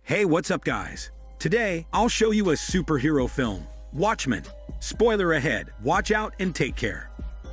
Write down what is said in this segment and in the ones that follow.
Hey, what's up guys? Today, I'll show you a superhero film, Watchmen. Spoiler ahead, watch out and take care.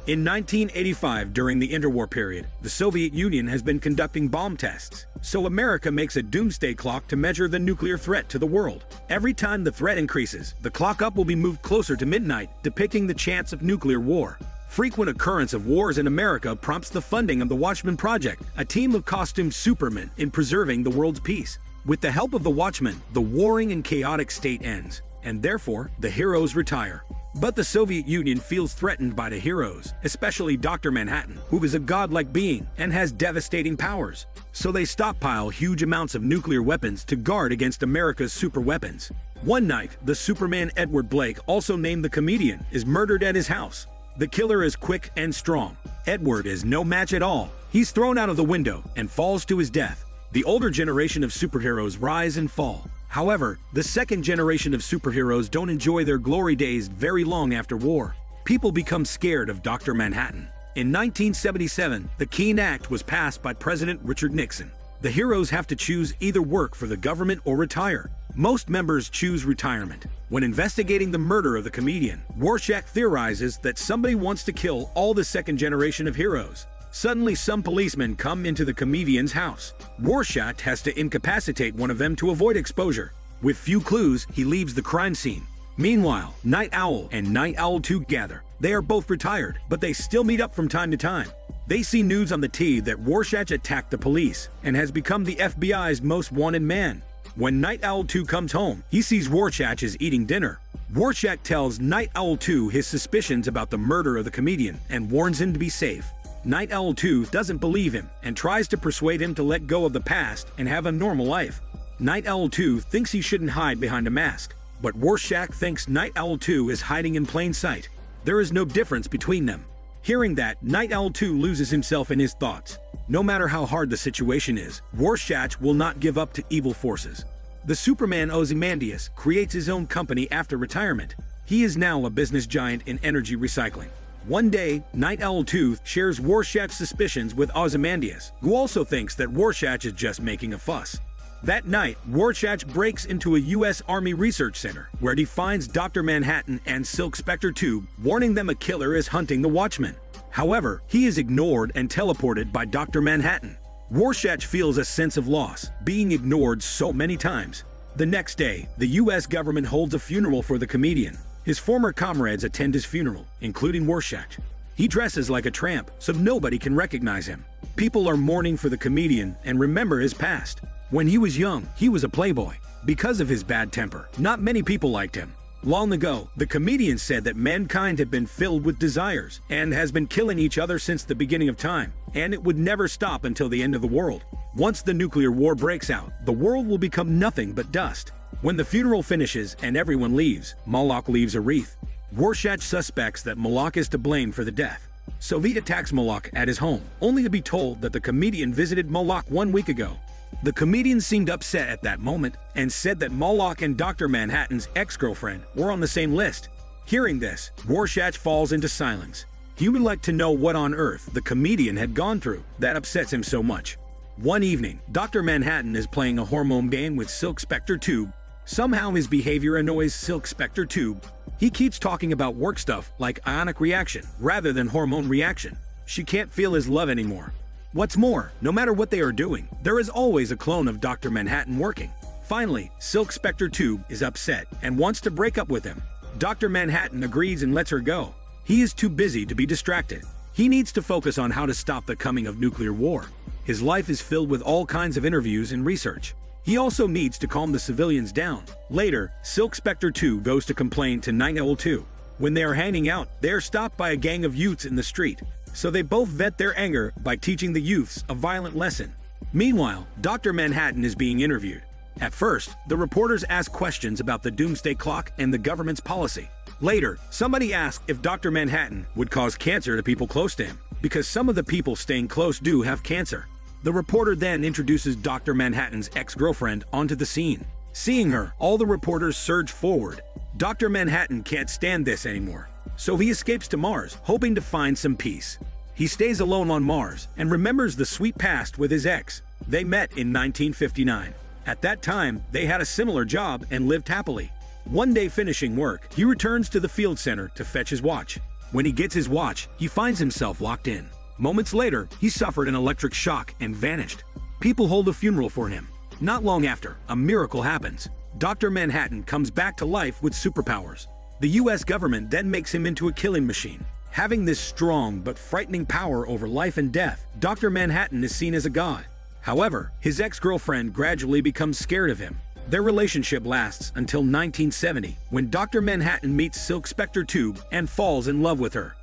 In 1985, during the interwar period, the Soviet Union has been conducting bomb tests. So America makes a doomsday clock to measure the nuclear threat to the world. Every time the threat increases, the clock up will be moved closer to midnight, depicting the chance of nuclear war. Frequent occurrence of wars in America prompts the funding of the Watchmen Project, a team of costumed supermen in preserving the world's peace. With the help of the Watchmen, the warring and chaotic state ends, and therefore, the heroes retire. But the Soviet Union feels threatened by the heroes, especially Dr. Manhattan, who is a godlike being and has devastating powers. So they stockpile huge amounts of nuclear weapons to guard against America's superweapons. One night, the Superman Edward Blake, also named the Comedian, is murdered at his house. The killer is quick and strong. Edward is no match at all. He's thrown out of the window and falls to his death. The older generation of superheroes rise and fall. However, the second generation of superheroes don't enjoy their glory days very long after war. People become scared of Dr. Manhattan. In 1977, the Keene Act was passed by President Richard Nixon. The heroes have to choose either work for the government or retire. Most members choose retirement. When investigating the murder of the comedian, Rorschach theorizes that somebody wants to kill all the second generation of heroes. Suddenly, some policemen come into the comedian's house. Rorschach has to incapacitate one of them to avoid exposure. With few clues, he leaves the crime scene. Meanwhile, Night Owl and Night Owl 2 gather. They are both retired, but they still meet up from time to time. They see news on the TV that Rorschach attacked the police and has become the FBI's most wanted man. When Night Owl 2 comes home, he sees Rorschach is eating dinner. Rorschach tells Night Owl 2 his suspicions about the murder of the comedian and warns him to be safe. Night Owl 2 doesn't believe him and tries to persuade him to let go of the past and have a normal life. Night Owl 2 thinks he shouldn't hide behind a mask, but Rorschach thinks Night Owl 2 is hiding in plain sight. There is no difference between them. Hearing that, Night Owl 2 loses himself in his thoughts. No matter how hard the situation is, Rorschach will not give up to evil forces. The Superman Ozymandias creates his own company after retirement. He is now a business giant in energy recycling. One day, Night Owl 2 shares Rorschach's suspicions with Ozymandias, who also thinks that Rorschach is just making a fuss. That night, Rorschach breaks into a U.S. Army research center, where he finds Dr. Manhattan and Silk Spectre 2, warning them a killer is hunting the Watchmen. However, he is ignored and teleported by Dr. Manhattan. Rorschach feels a sense of loss, being ignored so many times. The next day, the U.S. government holds a funeral for the comedian. His former comrades attend his funeral, including Rorschach. He dresses like a tramp, so nobody can recognize him. People are mourning for the comedian and remember his past. When he was young, he was a playboy. Because of his bad temper, not many people liked him. Long ago, the comedian said that mankind had been filled with desires and has been killing each other since the beginning of time, and it would never stop until the end of the world. Once the nuclear war breaks out, the world will become nothing but dust. When the funeral finishes and everyone leaves, Moloch leaves a wreath. Rorschach suspects that Moloch is to blame for the death. So he attacks Moloch at his home, only to be told that the comedian visited Moloch 1 week ago. The comedian seemed upset at that moment and said that Moloch and Dr. Manhattan's ex-girlfriend were on the same list. Hearing this, Rorschach falls into silence. He would like to know what on earth the comedian had gone through that upsets him so much. One evening, Dr. Manhattan is playing a hormone game with Silk Spectre 2. Somehow his behavior annoys Silk Spectre 2. He keeps talking about work stuff like ionic reaction rather than hormone reaction. She can't feel his love anymore. What's more, no matter what they are doing, there is always a clone of Dr. Manhattan working. Finally, Silk Spectre 2 is upset and wants to break up with him. Dr. Manhattan agrees and lets her go. He is too busy to be distracted. He needs to focus on how to stop the coming of nuclear war. His life is filled with all kinds of interviews and research. He also needs to calm the civilians down. Later, Silk Spectre 2 goes to complain to Night Owl 2. When they are hanging out, they are stopped by a gang of youths in the street. So they both vent their anger by teaching the youths a violent lesson. Meanwhile, Dr. Manhattan is being interviewed. At first, the reporters ask questions about the doomsday clock and the government's policy. Later, somebody asked if Dr. Manhattan would cause cancer to people close to him, because some of the people staying close do have cancer. The reporter then introduces Dr. Manhattan's ex-girlfriend onto the scene. Seeing her, all the reporters surge forward. Dr. Manhattan can't stand this anymore, so he escapes to Mars, hoping to find some peace. He stays alone on Mars and remembers the sweet past with his ex. They met in 1959. At that time, they had a similar job and lived happily. One day finishing work, he returns to the field center to fetch his watch. When he gets his watch, he finds himself locked in. Moments later, he suffered an electric shock and vanished. People hold a funeral for him. Not long after, a miracle happens. Dr. Manhattan comes back to life with superpowers. The US government then makes him into a killing machine. Having this strong but frightening power over life and death, Dr. Manhattan is seen as a god. However, his ex-girlfriend gradually becomes scared of him. Their relationship lasts until 1970, when Dr. Manhattan meets Silk Spectre 2 and falls in love with her.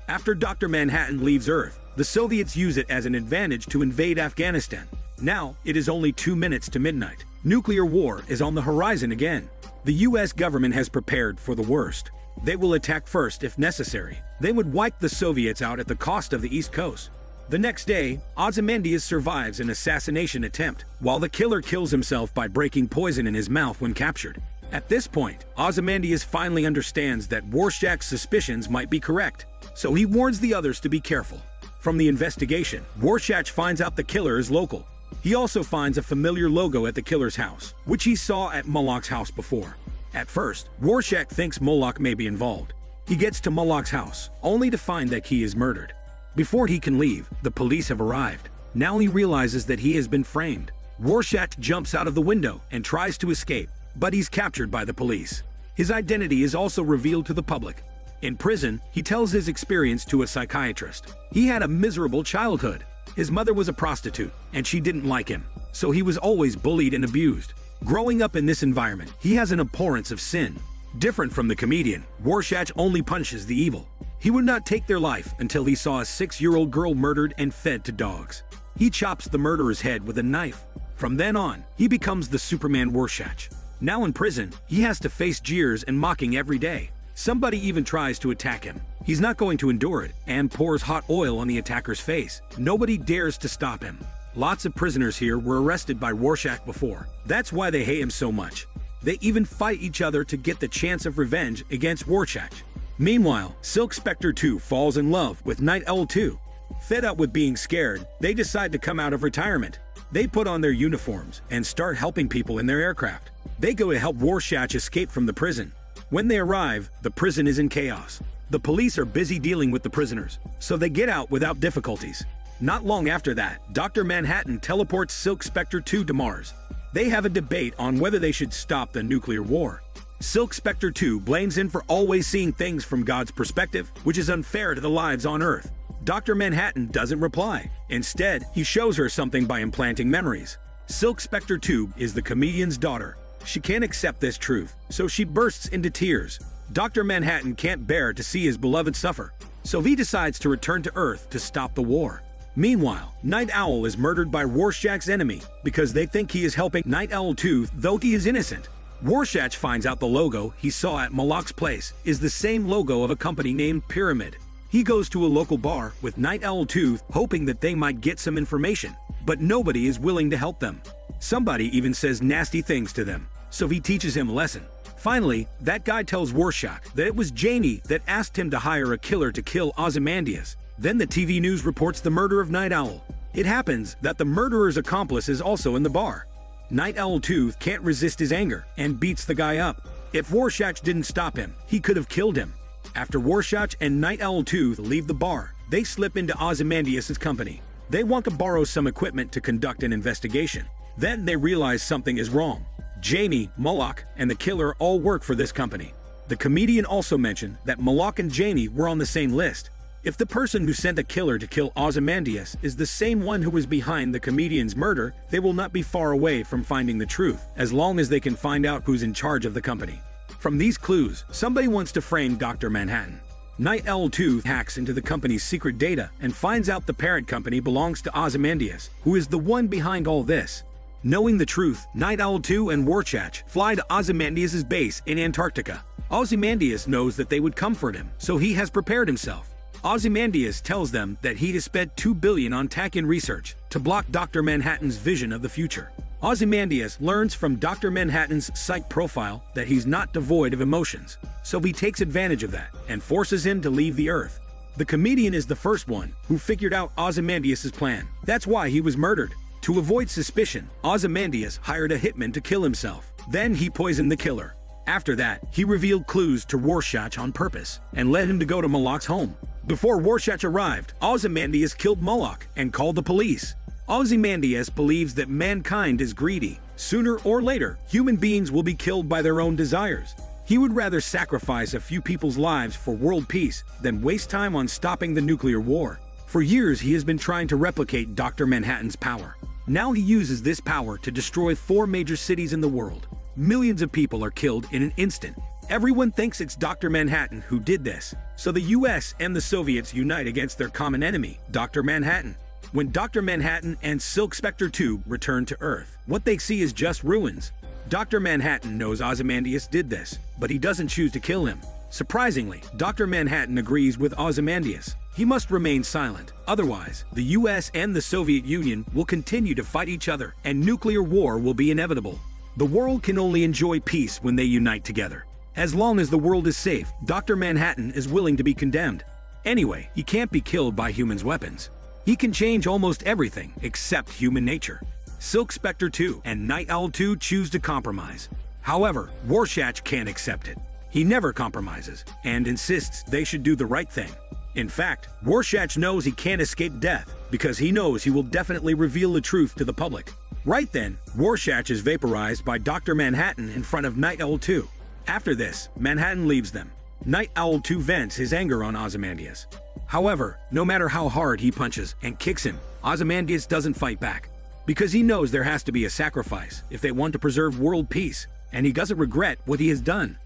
After Dr. Manhattan leaves Earth, the Soviets use it as an advantage to invade Afghanistan. Now, it is only 2 minutes to midnight. Nuclear war is on the horizon again. The US government has prepared for the worst. They will attack first if necessary. They would wipe the Soviets out at the cost of the East Coast. The next day, Ozymandias survives an assassination attempt, while the killer kills himself by breaking poison in his mouth when captured. At this point, Ozymandias finally understands that Rorschach's suspicions might be correct, so he warns the others to be careful. From the investigation, Rorschach finds out the killer is local. He also finds a familiar logo at the killer's house, which he saw at Moloch's house before. At first, Rorschach thinks Moloch may be involved. He gets to Moloch's house, only to find that he is murdered. Before he can leave, the police have arrived. Now he realizes that he has been framed. Rorschach jumps out of the window and tries to escape, but he's captured by the police. His identity is also revealed to the public. In prison, he tells his experience to a psychiatrist. He had a miserable childhood. His mother was a prostitute, and she didn't like him, so he was always bullied and abused. Growing up in this environment, he has an abhorrence of sin. Different from the comedian, Rorschach only punishes the evil. He would not take their life until he saw a 6-year-old girl murdered and fed to dogs. He chops the murderer's head with a knife. From then on, he becomes the Superman Rorschach. Now in prison, he has to face jeers and mocking every day. Somebody even tries to attack him. He's not going to endure it and pours hot oil on the attacker's face. Nobody dares to stop him. Lots of prisoners here were arrested by Rorschach before. That's why they hate him so much. They even fight each other to get the chance of revenge against Rorschach. Meanwhile, Silk Spectre 2 falls in love with Night Owl 2. Fed up with being scared, they decide to come out of retirement. They put on their uniforms and start helping people in their aircraft. They go to help Rorschach escape from the prison. When they arrive, the prison is in chaos. The police are busy dealing with the prisoners, so they get out without difficulties. Not long after that, Dr. Manhattan teleports Silk Spectre 2 to Mars. They have a debate on whether they should stop the nuclear war. Silk Spectre 2 blames him for always seeing things from God's perspective, which is unfair to the lives on Earth. Dr. Manhattan doesn't reply. Instead, he shows her something by implanting memories. Silk Spectre 2 is the comedian's daughter. She can't accept this truth, so she bursts into tears. Dr. Manhattan can't bear to see his beloved suffer, so he decides to return to Earth to stop the war. Meanwhile, Night Owl is murdered by Rorschach's enemy because they think he is helping Night Owl 2, though he is innocent. Rorschach finds out the logo he saw at Moloch's place is the same logo of a company named Pyramid. He goes to a local bar with Night Owl 2, hoping that they might get some information, but nobody is willing to help them. Somebody even says nasty things to them, so he teaches him a lesson. Finally, that guy tells Rorschach that it was Janie that asked him to hire a killer to kill Ozymandias. Then the TV news reports the murder of Night Owl. It happens that the murderer's accomplice is also in the bar. Night Owl 2 can't resist his anger and beats the guy up. If Rorschach didn't stop him, he could have killed him. After Rorschach and Night Owl 2 leave the bar, they slip into Ozymandias' company. They want to borrow some equipment to conduct an investigation. Then they realize something is wrong. Jamie, Moloch, and the killer all work for this company. The comedian also mentioned that Moloch and Jamie were on the same list. If the person who sent the killer to kill Ozymandias is the same one who was behind the comedian's murder, they will not be far away from finding the truth, as long as they can find out who's in charge of the company. From these clues, somebody wants to frame Dr. Manhattan. Night Owl 2 hacks into the company's secret data and finds out the parent company belongs to Ozymandias, who is the one behind all this. Knowing the truth, Night Owl 2 and Rorschach fly to Ozymandias' base in Antarctica. Ozymandias knows that they would comfort him, so he has prepared himself. Ozymandias tells them that he has spent $2 billion on tech-in research to block Dr. Manhattan's vision of the future. Ozymandias learns from Dr. Manhattan's psych profile that he's not devoid of emotions, so he takes advantage of that and forces him to leave the Earth. The comedian is the first one who figured out Ozymandias' plan. That's why he was murdered. To avoid suspicion, Ozymandias hired a hitman to kill himself. Then he poisoned the killer. After that, he revealed clues to Rorschach on purpose and led him to go to Moloch's home. Before Rorschach arrived, Ozymandias killed Moloch and called the police. Ozymandias believes that mankind is greedy. Sooner or later, human beings will be killed by their own desires. He would rather sacrifice a few people's lives for world peace than waste time on stopping the nuclear war. For years, he has been trying to replicate Dr. Manhattan's power. Now he uses this power to destroy 4 major cities in the world. Millions of people are killed in an instant. Everyone thinks it's Dr. Manhattan who did this. So the US and the Soviets unite against their common enemy, Dr. Manhattan. When Dr. Manhattan and Silk Spectre 2 return to Earth, what they see is just ruins. Dr. Manhattan knows Ozymandias did this, but he doesn't choose to kill him. Surprisingly, Dr. Manhattan agrees with Ozymandias. He must remain silent. Otherwise, the US and the Soviet Union will continue to fight each other, and nuclear war will be inevitable. The world can only enjoy peace when they unite together. As long as the world is safe, Dr. Manhattan is willing to be condemned. Anyway, he can't be killed by humans' weapons. He can change almost everything except human nature. Silk Spectre 2 and Night Owl 2 choose to compromise. However, Rorschach can't accept it. He never compromises and insists they should do the right thing. In fact, Rorschach knows he can't escape death because he knows he will definitely reveal the truth to the public. Right then, Rorschach is vaporized by Dr. Manhattan in front of Night Owl 2. After this, Manhattan leaves them. Night Owl 2 vents his anger on Ozymandias. However, no matter how hard he punches and kicks him, Ozymandias doesn't fight back. Because he knows there has to be a sacrifice if they want to preserve world peace, and he doesn't regret what he has done.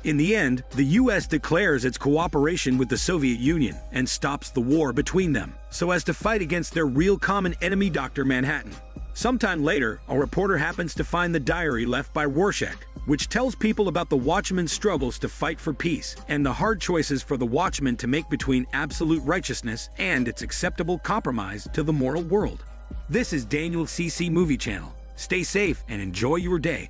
In the end, the US declares its cooperation with the Soviet Union and stops the war between them, so as to fight against their real common enemy, Dr. Manhattan. Sometime later, a reporter happens to find the diary left by Rorschach, which tells people about the Watchmen's struggles to fight for peace and the hard choices for the Watchmen to make between absolute righteousness and its acceptable compromise to the moral world. This is Daniel CC Movie Channel. Stay safe and enjoy your day.